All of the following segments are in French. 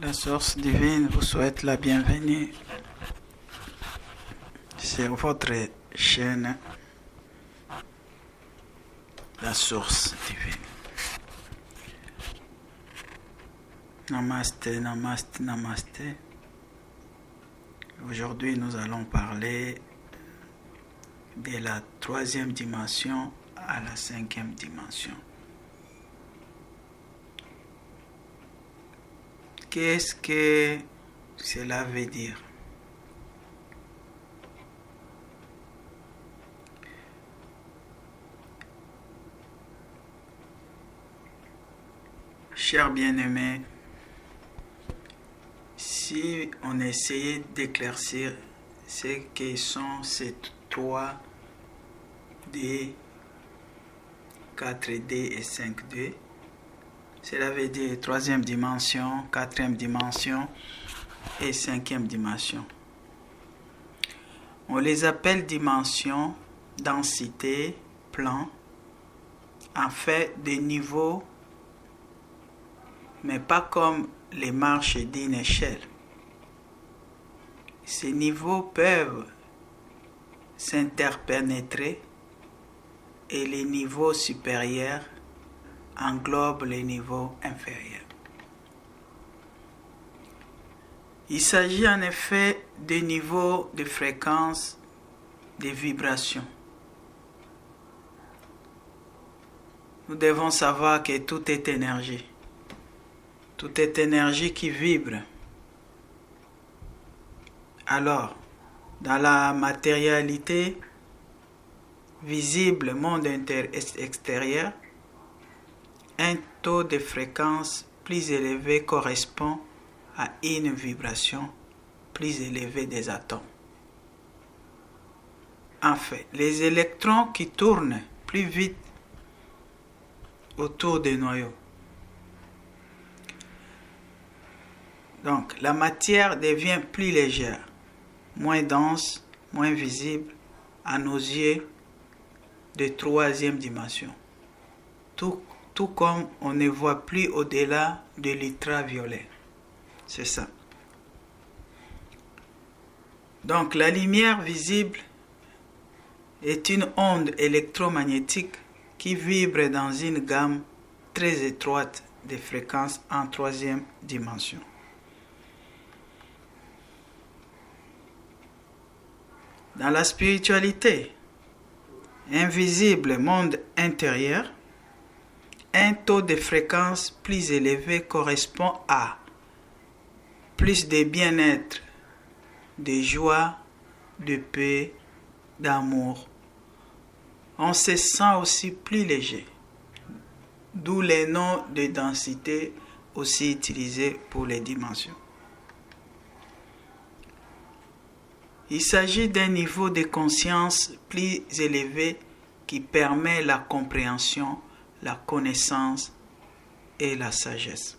La source divine vous souhaite la bienvenue sur votre chaîne, la source divine. Namasté, namasté, namasté. Aujourd'hui, nous allons parler de la troisième dimension à la cinquième dimension. Qu'est-ce que cela veut dire? Chers bien-aimés, si on essayait d'éclaircir ce que sont ces 3D, 4D et 5D, cela veut dire troisième dimension, quatrième dimension et cinquième dimension. On les appelle dimensions, densité, plan, en fait des niveaux, mais pas comme les marches d'une échelle. Ces niveaux peuvent s'interpénétrer et les niveaux supérieurs englobent les niveaux inférieurs. Il s'agit en effet de niveaux de fréquence de vibration. Nous devons savoir que tout est énergie. Tout est énergie qui vibre. Alors, dans la matérialité visible, monde extérieur, un taux de fréquence plus élevé correspond à une vibration plus élevée des atomes. En fait, les électrons qui tournent plus vite autour des noyaux. Donc, la matière devient plus légère, moins dense, moins visible à nos yeux de troisième dimension. Tout comme on ne voit plus au-delà de l'ultraviolet. C'est ça. Donc, la lumière visible est une onde électromagnétique qui vibre dans une gamme très étroite de fréquences en troisième dimension. Dans la spiritualité, invisible monde intérieur, un taux de fréquence plus élevé correspond à plus de bien-être, de joie, de paix, d'amour. On se sent aussi plus léger, d'où les noms de densité aussi utilisés pour les dimensions. Il s'agit d'un niveau de conscience plus élevé qui permet la compréhension, la connaissance et la sagesse.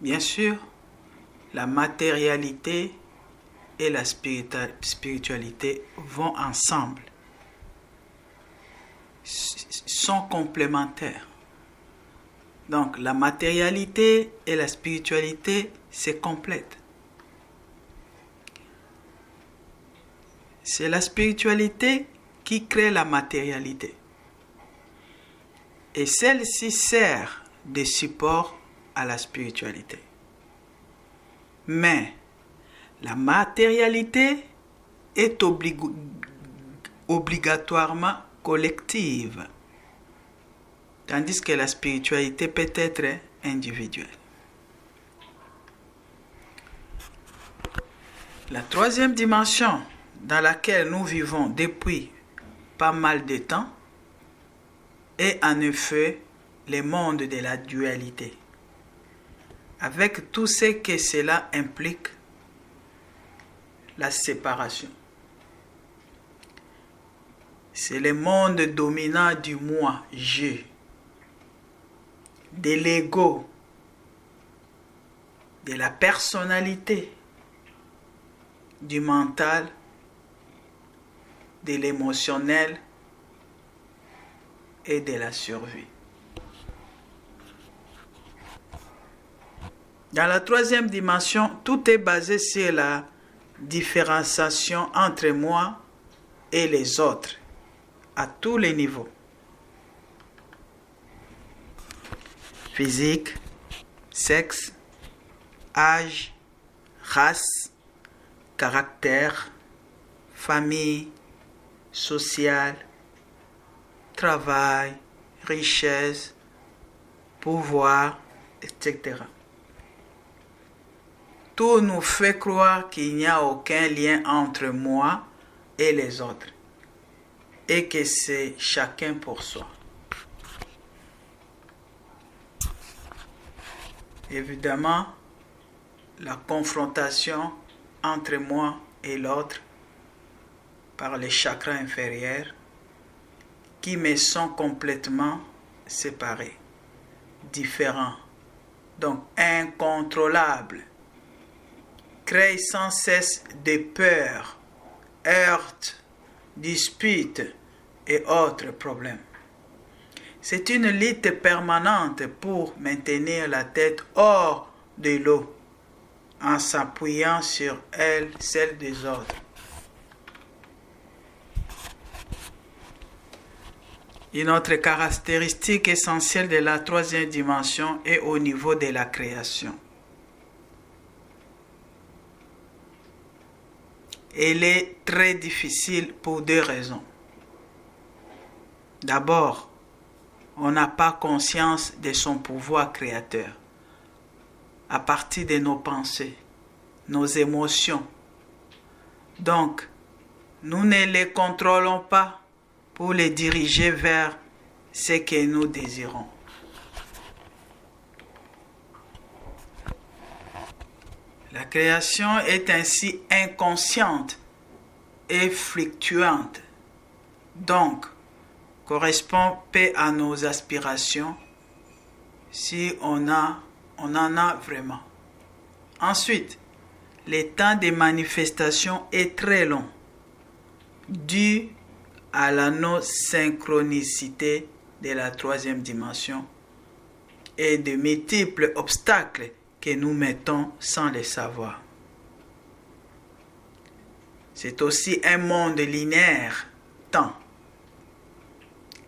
Bien sûr, la matérialité et la spiritualité vont ensemble, sont complémentaires. Donc, la matérialité et la spiritualité se complètent. C'est la spiritualité qui crée la matérialité. Et celle-ci sert de support à la spiritualité. Mais la matérialité est obligatoirement collective, tandis que la spiritualité peut être individuelle. La troisième dimension dans laquelle nous vivons depuis pas mal de temps est en effet le monde de la dualité, avec tout ce que cela implique, la séparation. C'est le monde dominant du moi, je, de l'ego, de la personnalité, du mental, de l'émotionnel et de la survie. Dans la troisième dimension, tout est basé sur la différenciation entre moi et les autres, à tous les niveaux. Physique, sexe, âge, race, caractère, famille, social, travail, richesse, pouvoir, etc. Tout nous fait croire qu'il n'y a aucun lien entre moi et les autres et que c'est chacun pour soi. Évidemment, la confrontation entre moi et l'autre par les chakras inférieurs qui me sont complètement séparés, différents, donc incontrôlables, crée sans cesse des peurs, heurts, disputes et autres problèmes. C'est une lutte permanente pour maintenir la tête hors de l'eau en s'appuyant sur elle, celle des autres. Une autre caractéristique essentielle de la troisième dimension est au niveau de la création. Elle est très difficile pour deux raisons. D'abord, on n'a pas conscience de son pouvoir créateur à partir de nos pensées, nos émotions. Donc, nous ne les contrôlons pas pour les diriger vers ce que nous désirons. La création est ainsi inconsciente et fluctuante, donc correspond peu à nos aspirations si on en a vraiment. Ensuite, le temps de manifestation est très long, dû à la non-synchronicité de la troisième dimension et de multiples obstacles que nous mettons sans le savoir. C'est aussi un monde linéaire, temps,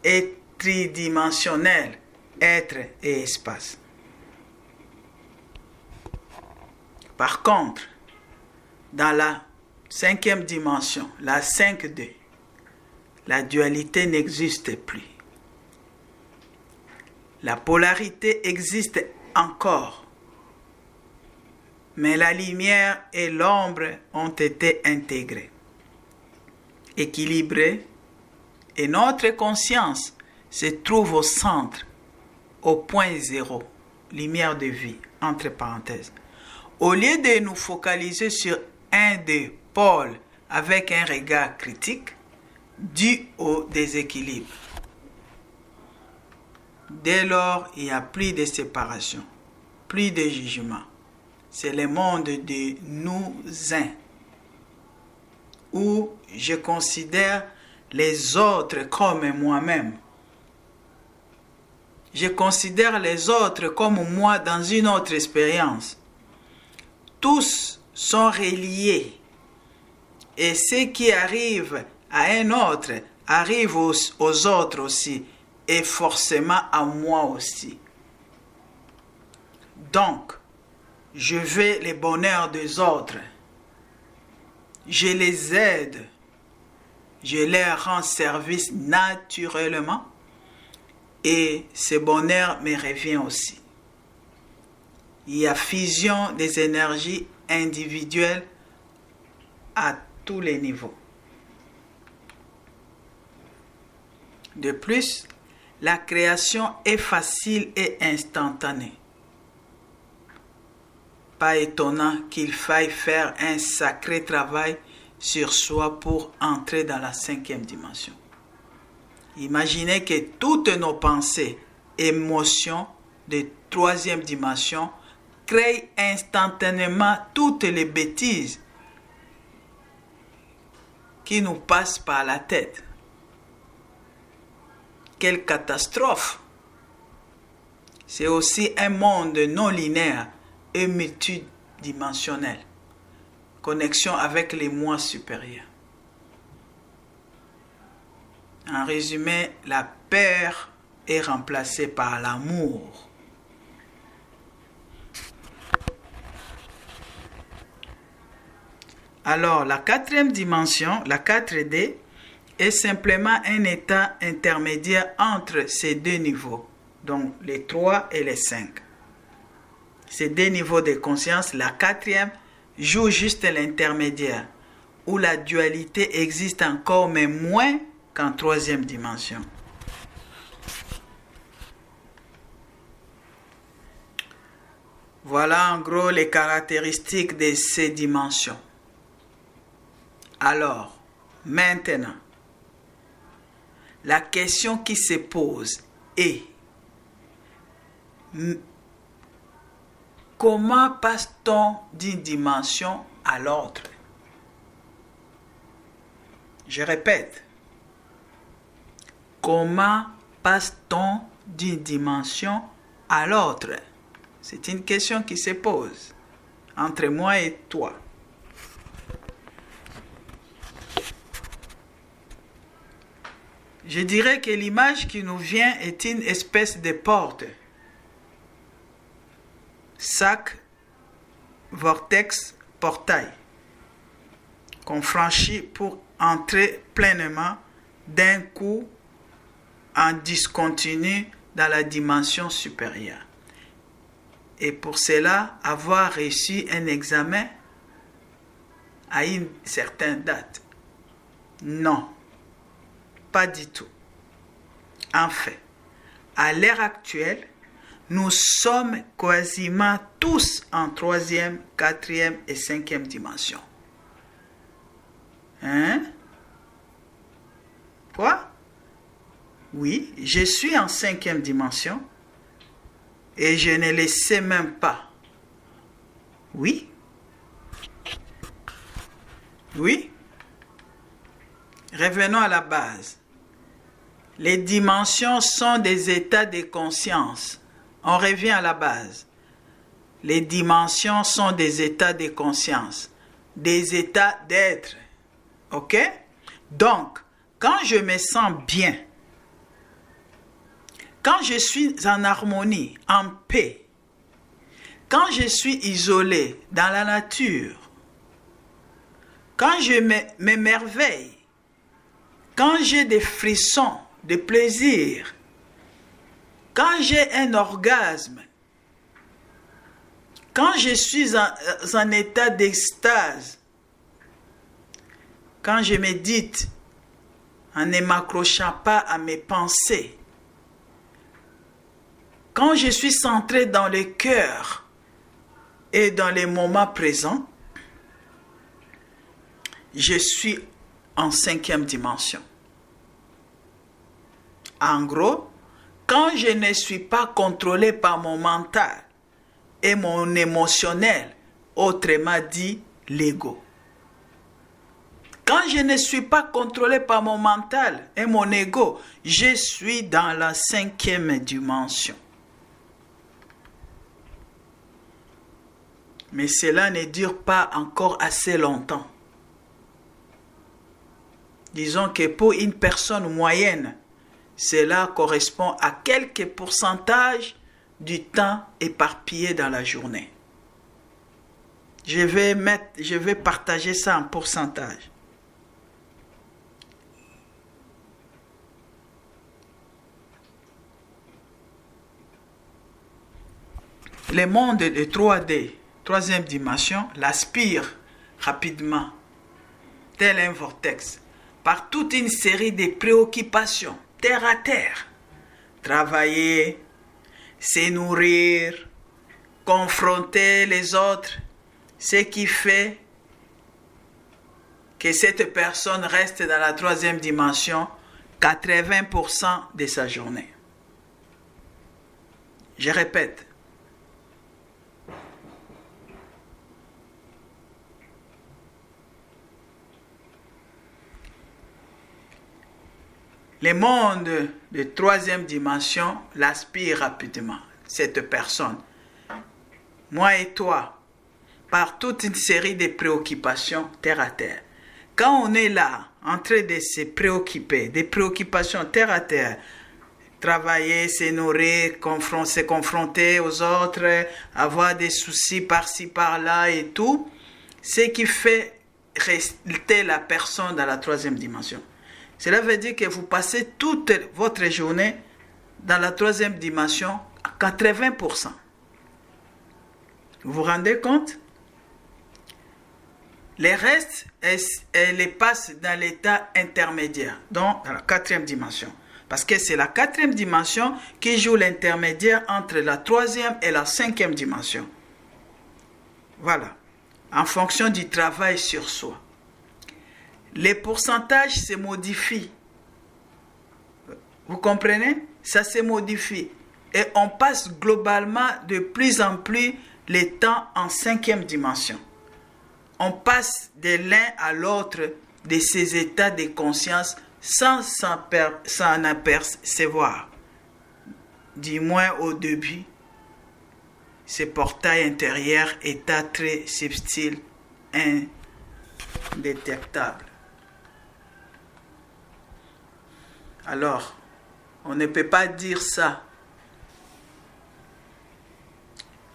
et tridimensionnel, être et espace. Par contre, dans la cinquième dimension, la 5D, la dualité n'existe plus. La polarité existe encore, mais la lumière et l'ombre ont été intégrées, équilibrées, et notre conscience se trouve au centre, au point zéro, lumière de vie, entre parenthèses. Au lieu de nous focaliser sur un des pôles avec un regard critique, dû au déséquilibre. Dès lors, il n'y a plus de séparation, plus de jugement. C'est le monde de nous-uns, où je considère les autres comme moi-même. Je considère les autres comme moi dans une autre expérience. Tous sont reliés. Et ce qui arrive à un autre arrive aux autres aussi. Et forcément à moi aussi. Donc, je veux le bonheur des autres. Je les aide. Je leur rends service naturellement. Et ce bonheur me revient aussi. Il y a fusion des énergies individuelles à tous les niveaux. De plus, la création est facile et instantanée. Pas étonnant qu'il faille faire un sacré travail sur soi pour entrer dans la cinquième dimension. Imaginez que toutes nos pensées, émotions de troisième dimension créent instantanément toutes les bêtises qui nous passent par la tête. Quelle catastrophe! C'est aussi un monde non linéaire et multidimensionnelle. Connexion avec les moi supérieurs. En résumé, la peur est remplacée par l'amour. Alors, la quatrième dimension, la 4D, est simplement un état intermédiaire entre ces deux niveaux, donc les 3 et les 5. Ces deux niveaux de conscience, la quatrième joue juste l'intermédiaire, où la dualité existe encore, mais moins qu'en troisième dimension. Voilà en gros les caractéristiques de ces dimensions. Alors, maintenant, la question qui se pose est: comment passe-t-on d'une dimension à l'autre? Je répète, comment passe-t-on d'une dimension à l'autre? C'est une question qui se pose entre moi et toi. Je dirais que l'image qui nous vient est une espèce de porte. Sac, vortex, portail, qu'on franchit pour entrer pleinement d'un coup en discontinu dans la dimension supérieure. Et pour cela, avoir reçu un examen à une certaine date. Non, pas du tout. En fait, à l'heure actuelle, nous sommes quasiment tous en troisième, quatrième et cinquième dimension. Hein? Quoi? Oui, je suis en cinquième dimension et je ne le sais même pas. Oui? Oui? Revenons à la base. Les dimensions sont des états de conscience. On revient à la base. Les dimensions sont des états de conscience, des états d'être. Ok? Donc, quand je me sens bien, quand je suis en harmonie, en paix, quand je suis isolé dans la nature, quand je m'émerveille, quand j'ai des frissons de plaisir, quand j'ai un orgasme, quand je suis en état d'extase, quand je médite en ne m'accrochant pas à mes pensées, quand je suis centré dans le cœur et dans les moments présents, je suis en cinquième dimension. En gros, quand je ne suis pas contrôlé par mon mental et mon émotionnel, autrement dit l'ego. Quand je ne suis pas contrôlé par mon mental et mon ego, je suis dans la cinquième dimension. Mais cela ne dure pas encore assez longtemps. Disons que pour une personne moyenne, cela correspond à quelques pourcentages du temps éparpillé dans la journée. Je vais partager ça en pourcentage. Le monde de 3D, troisième dimension, l'aspire rapidement, tel un vortex, par toute une série de préoccupations, terre à terre. Travailler, se nourrir, confronter les autres, ce qui fait que cette personne reste dans la troisième dimension 80% de sa journée. Je répète. Le monde de troisième dimension l'aspire rapidement. Cette personne moi et toi, par toute une série de préoccupations terre à terre. Quand on est là, en train de se préoccuper, des préoccupations terre à terre, travailler, se nourrir, se confronter aux autres, avoir des soucis par-ci, par-là et tout, ce qui fait rester la personne dans la troisième dimension. Cela veut dire que vous passez toute votre journée dans la troisième dimension à 80%. Vous vous rendez compte? Les restes, elles les passent dans l'état intermédiaire, donc dans la quatrième dimension. Parce que c'est la quatrième dimension qui joue l'intermédiaire entre la troisième et la cinquième dimension. Voilà. En fonction du travail sur soi. Les pourcentages se modifient. Vous comprenez? Ça se modifie. Et on passe globalement de plus en plus le temps en cinquième dimension. On passe de l'un à l'autre de ces états de conscience sans en apercevoir. Du moins au début, ce portail intérieur état très subtil, indétectable. Alors, on ne peut pas dire ça.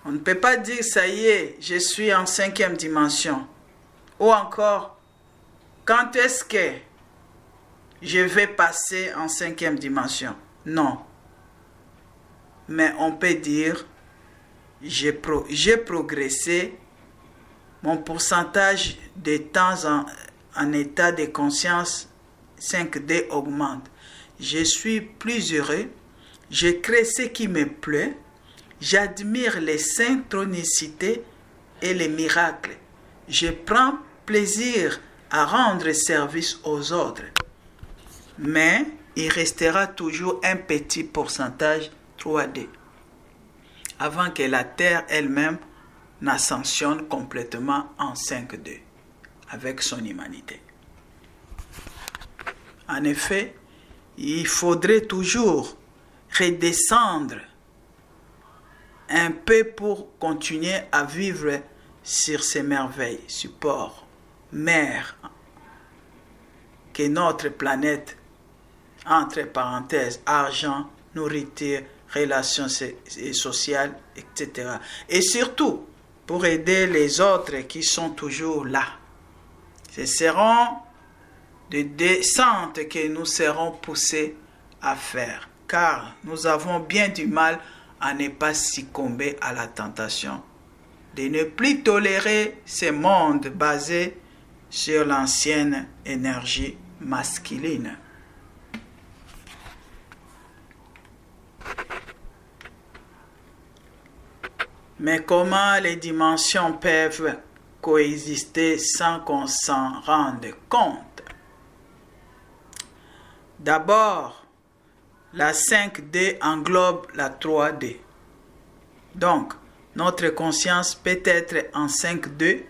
On ne peut pas dire, ça y est, je suis en cinquième dimension. Ou encore, quand est-ce que je vais passer en cinquième dimension? Non. Mais on peut dire, j'ai progressé, mon pourcentage de temps en état de conscience 5D augmente. Je suis plus heureux, je crée ce qui me plaît, j'admire les synchronicités et les miracles. Je prends plaisir à rendre service aux autres. Mais il restera toujours un petit pourcentage 3D avant que la Terre elle-même n'ascensionne complètement en 5D avec son humanité. En effet, il faudrait toujours redescendre un peu pour continuer à vivre sur ces merveilles, supports, mers, que notre planète, entre parenthèses, argent, nourriture, relations sociales, etc. Et surtout, pour aider les autres qui sont toujours là. Ce seront des descentes que nous serons poussés à faire, car nous avons bien du mal à ne pas succomber à la tentation de ne plus tolérer ce monde basé sur l'ancienne énergie masculine. Mais comment les dimensions peuvent coexister sans qu'on s'en rende compte? D'abord, la 5D englobe la 3D. Donc, notre conscience peut être en 5D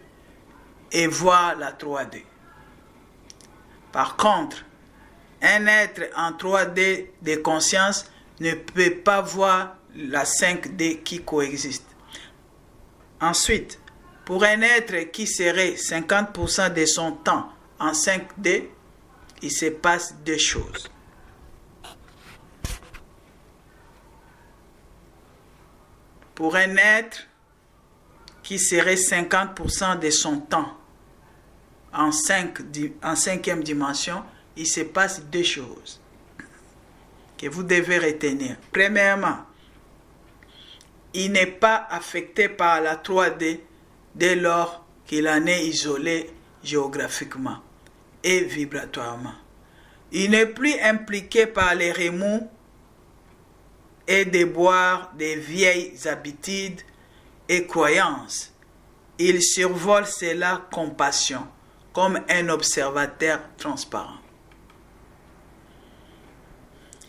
et voir la 3D. Par contre, un être en 3D de conscience ne peut pas voir la 5D qui coexiste. Ensuite, pour un être qui serait 50% de son temps en 5D, il se passe deux choses. Pour un être qui serait 50% de son temps en cinquième dimension, il se passe deux choses que vous devez retenir. Premièrement, il n'est pas affecté par la 3D dès lors qu'il en est isolé géographiquement et vibratoirement. Il n'est plus impliqué par les remous et déboires des vieilles habitudes et croyances. Il survole cela com passion, comme un observateur transparent.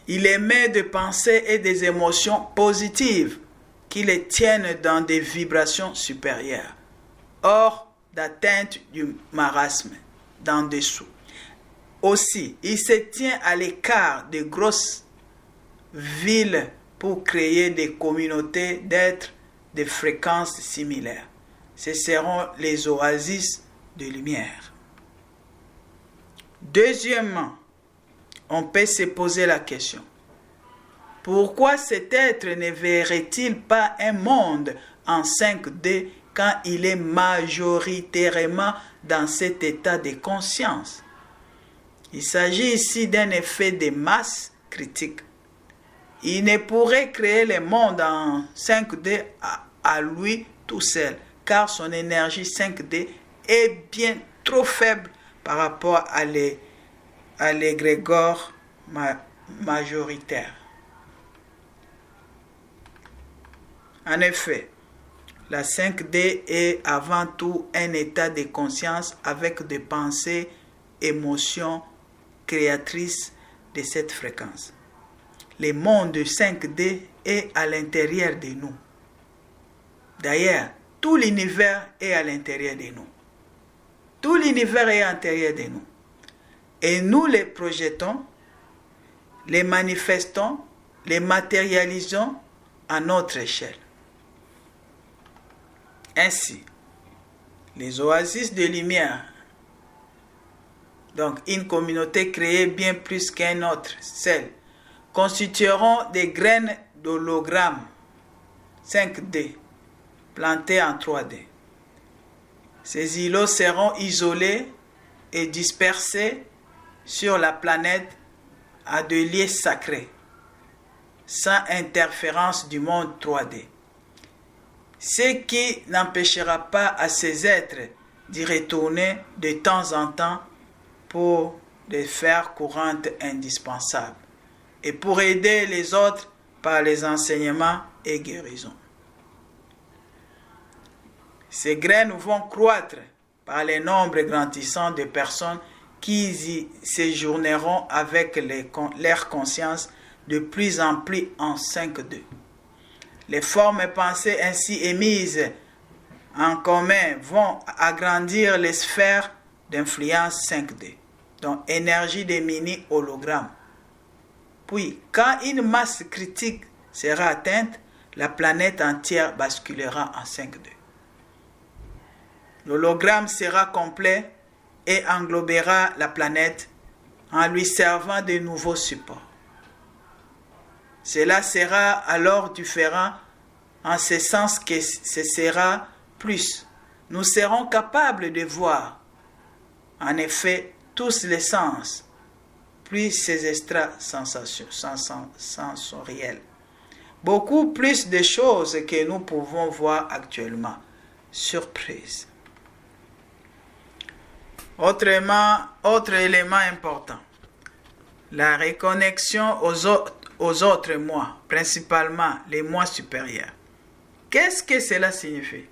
Il émet des pensées et des émotions positives qui les tiennent dans des vibrations supérieures, hors d'atteinte du marasme, d'en dessous. Aussi, il se tient à l'écart des grosses villes pour créer des communautés d'êtres de fréquences similaires. Ce seront les oasis de lumière. Deuxièmement, on peut se poser la question: pourquoi cet être ne verrait-il pas un monde en 5D quand il est majoritairement dans cet état de conscience? Il s'agit ici d'un effet de masse critique. Il ne pourrait créer le monde en 5D à lui tout seul, car son énergie 5D est bien trop faible par rapport à l'égrégore majoritaire. En effet, la 5D est avant tout un état de conscience avec des pensées, émotions créatrices de cette fréquence. Le monde 5D est à l'intérieur de nous. D'ailleurs, tout l'univers est à l'intérieur de nous. Tout l'univers est à l'intérieur de nous. Et nous les projetons, les manifestons, les matérialisons à notre échelle. Ainsi, les oasis de lumière, donc une communauté créée bien plus qu'un autre, celle, constitueront des graines d'hologrammes 5D plantées en 3D. Ces îlots seront isolés et dispersés sur la planète à des lieux sacrés, sans interférence du monde 3D. Ce qui n'empêchera pas à ces êtres d'y retourner de temps en temps pour des faire courantes indispensables et pour aider les autres par les enseignements et guérisons. Ces graines vont croître par le nombre grandissant de personnes qui y séjourneront avec leur conscience de plus en plus en 5D. Les formes pensées ainsi émises en commun vont agrandir les sphères d'influence 5D, donc énergie des mini-hologrammes. Puis, quand une masse critique sera atteinte, la planète entière basculera en 5D. L'hologramme sera complet et englobera la planète en lui servant de nouveaux supports. Cela sera alors différent en ce sens que ce sera plus. Nous serons capables de voir, en effet, tous les sens, plus ces extrasensoriels. Beaucoup plus de choses que nous pouvons voir actuellement. Surprise. Autre élément important, la reconnexion aux autres moi, principalement les moi supérieurs. Qu'est-ce que cela signifie?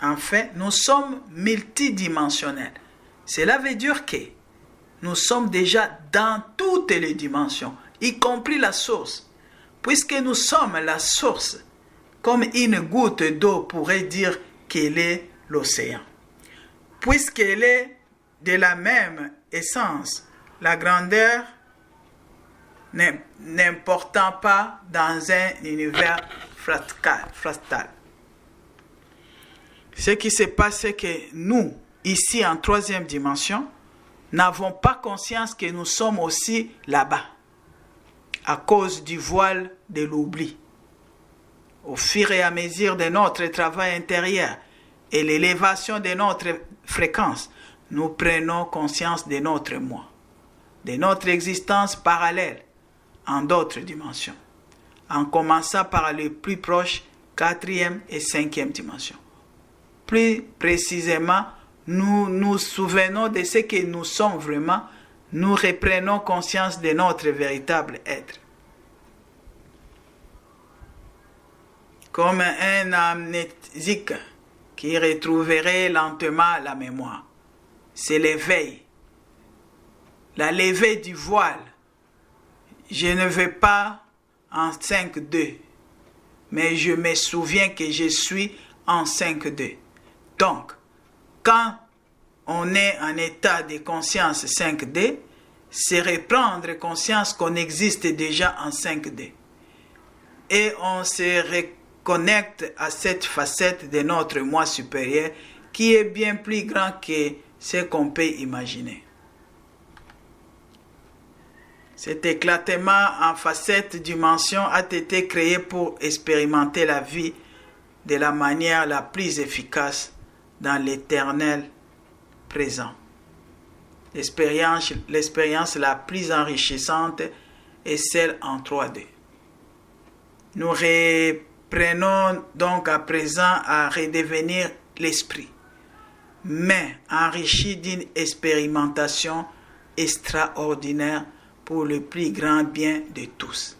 En fait, nous sommes multidimensionnels. Cela veut dire que nous sommes déjà dans toutes les dimensions, y compris la source. Puisque nous sommes la source, comme une goutte d'eau pourrait dire qu'elle est l'océan. Puisqu'elle est de la même essence, la grandeur n'important pas dans un univers fractal. Ce qui se passe, c'est que nous, ici en troisième dimension, n'avons pas conscience que nous sommes aussi là-bas, à cause du voile de l'oubli. Au fur et à mesure de notre travail intérieur et l'élévation de notre fréquence, nous prenons conscience de notre moi, de notre existence parallèle en d'autres dimensions, en commençant par les plus proches, quatrième et cinquième dimension. Plus précisément, nous nous souvenons de ce que nous sommes vraiment, nous reprenons conscience de notre véritable être. Comme un amnésique qui retrouverait lentement la mémoire. C'est l'éveil, la levée du voile. Je ne vais pas en 5D, mais je me souviens que je suis en 5D. Donc, quand on est en état de conscience 5D, c'est reprendre conscience qu'on existe déjà en 5D. Et on se connecte à cette facette de notre moi supérieur qui est bien plus grand que ce qu'on peut imaginer. Cet éclatement en facettes dimensions a été créé pour expérimenter la vie de la manière la plus efficace dans l'éternel présent. L'expérience la plus enrichissante est celle en 3D. Nous reprenons donc à présent à redevenir l'esprit, mais enrichi d'une expérimentation extraordinaire pour le plus grand bien de tous.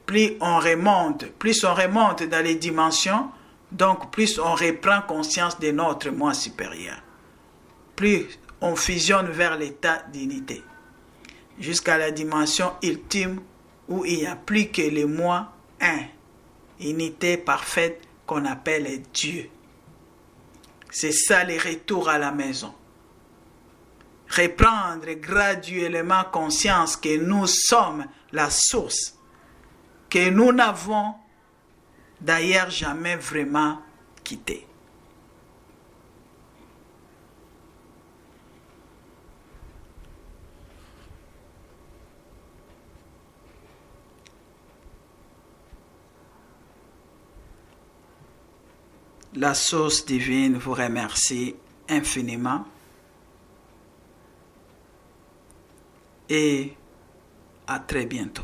Plus on remonte dans les dimensions, donc plus on reprend conscience de notre moi supérieur. Plus on fusionne vers l'état d'unité, jusqu'à la dimension ultime où il n'y a plus que le moi un, unité parfaite qu'on appelle Dieu. C'est ça le retour à la maison. Reprendre graduellement conscience que nous sommes la source, que nous n'avons d'ailleurs jamais vraiment quittée. La source divine vous remercie infiniment et à très bientôt.